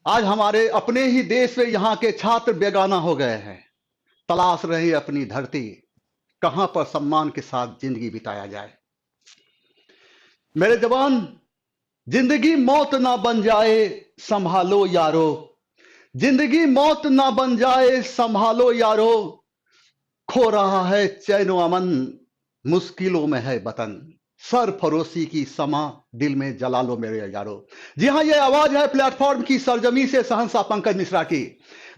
आज हमारे अपने ही देश में यहाँ के छात्र बेगाना हो गए हैं, तलाश रहे अपनी धरती, कहां पर सम्मान के साथ जिंदगी बिताया जाए। मेरे जवान, जिंदगी मौत ना बन जाए, संभालो यारो। जिंदगी मौत ना बन जाए, संभालो यारो। खो रहा है चैन व अमन, मुश्किलों में है वतन। सरफरोशी की समा दिल में जला लो मेरे यारो। जी हां, ये आवाज है प्लेटफॉर्म की सरजमी से सहनशाह पंकज मिश्रा की।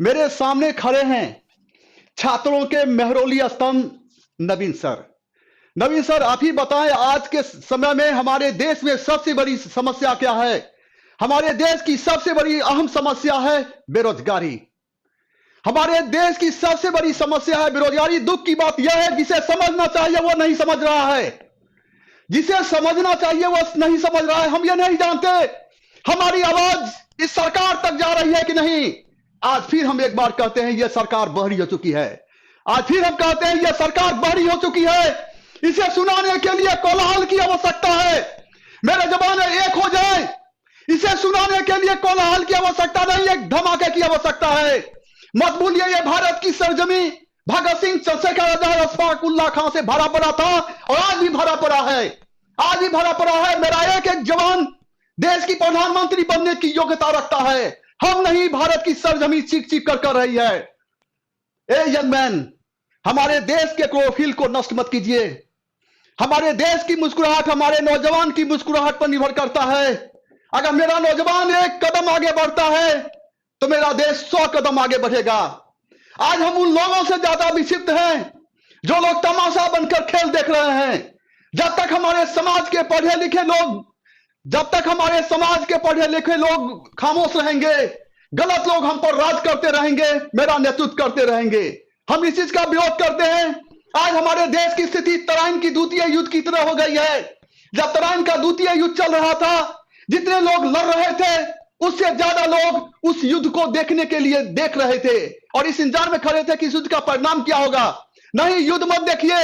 मेरे सामने खड़े हैं छात्रों के मेहरोली स्तंभ नवीन सर। नवीन सर, आप ही बताएं, आज के समय में हमारे देश में सबसे बड़ी समस्या क्या है? हमारे देश की सबसे बड़ी अहम समस्या है बेरोजगारी। हमारे देश की सबसे बड़ी समस्या है बेरोजगारी। दुख की बात यह है, जिसे समझना चाहिए वो नहीं समझ रहा है, जिसे समझना चाहिए वो नहीं समझ रहा है। हम ये नहीं जानते हमारी आवाज इस सरकार तक जा रही है कि नहीं। आज फिर हम एक बार कहते हैं यह सरकार बहरी हो चुकी है। आज फिर हम कहते हैं यह सरकार बहरी हो चुकी है। इसे सुनाने के लिए कोलाहल की आवश्यकता है। मेरे जवान एक हो जाए। इसे सुनाने के लिए कोलाहल की आवश्यकता नहीं, एक धमाके की आवश्यकता है। मत भूलिए, यह भारत की सरजमी भगत सिंह, चंद्रशेखर आजाद, अशफाक उल्लाह खां से भरा पड़ा था और आज भी भरा पड़ा है। आज भी भरा पड़ा है। मेरा एक एक जवान देश की प्रधानमंत्री बनने की योग्यता रखता है। हम नहीं, भारत की सरजमी चीख चीख कर रही है। ए यंग मैन, हमारे देश के क्लोरोफिल को नष्ट मत कीजिए। हमारे देश की मुस्कुराहट हमारे नौजवान की मुस्कुराहट पर निर्भर करता है। अगर मेरा नौजवान एक कदम आगे बढ़ता है तो मेरा देश 100 कदम आगे बढ़ेगा। आज हम उन लोगों से ज्यादा विक्षिप्त हैं जो लोग तमाशा बनकर खेल देख रहे हैं। जब तक हमारे समाज के पढ़े लिखे लोग खामोश रहेंगे, गलत लोग हम पर राज करते रहेंगे, मेरा नेतृत्व करते रहेंगे। हम इस चीज का विरोध करते हैं। आज हमारे देश की स्थिति तराइन की द्वितीय युद्ध की तरह हो गई है। जब तराइन का द्वितीय युद्ध चल रहा था, जितने लोग लड़ रहे थे उससे ज्यादा लोग उस युद्ध को देखने के लिए देख रहे थे और इस इंतजार में खड़े थे कि इस युद्ध का परिणाम क्या होगा। नहीं, युद्ध मत देखिए,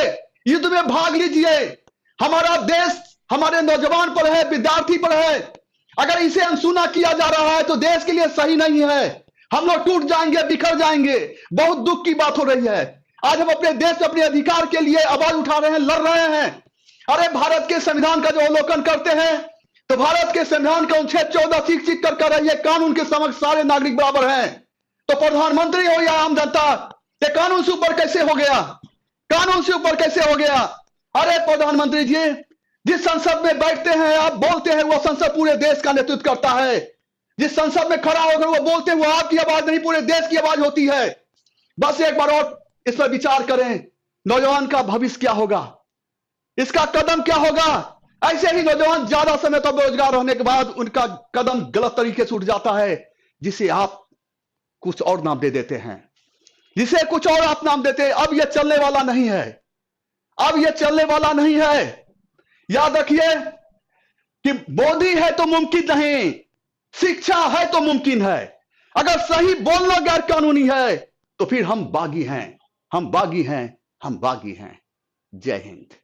युद्ध में भाग लीजिए। हमारा देश हमारे नौजवान पर है, विद्यार्थी पर है। अगर इसे अनसुना किया जा रहा है तो देश के लिए सही नहीं है। हम लोग टूट जाएंगे, बिखर जाएंगे। बहुत दुख की बात हो रही है। आज हम अपने देश, अपने अधिकार के लिए आवाज उठा रहे हैं, लड़ रहे हैं। अरे भारत के संविधान का जो अवलोकन करते हैं तो भारत के संविधान का अनुच्छेद 14 चीख चीख कर रही है, कानून के समक्ष सारे नागरिक बराबर हैं। तो प्रधानमंत्री हो या आम जनता, ये कानून से ऊपर कैसे हो गया? कानून से ऊपर कैसे हो गया? अरे प्रधानमंत्री जी, जिस संसद में बैठते हैं आप, बोलते हैं, वो संसद पूरे देश का नेतृत्व करता है। जिस संसद में खड़ा होकर वो बोलते हैं, वो आपकी आवाज नहीं, पूरे देश की आवाज होती है। बस एक बार और इस पर विचार करें, नौजवान का भविष्य क्या होगा, इसका कदम क्या होगा। ऐसे ही नौजवान ज्यादा समय तक बेरोजगार रहने के बाद उनका कदम गलत तरीके से उठ जाता है, जिसे आप कुछ और नाम दे देते हैं, जिसे कुछ और आप नाम देते हैं। अब यह चलने वाला नहीं है, अब यह चलने वाला नहीं है। याद रखिए कि मोदी है तो मुमकिन नहीं, शिक्षा है तो मुमकिन है। अगर सही बोलना गैर कानूनी है तो फिर हम बागी हैं, हम बागी हैं, हम बागी हैं। जय हिंद।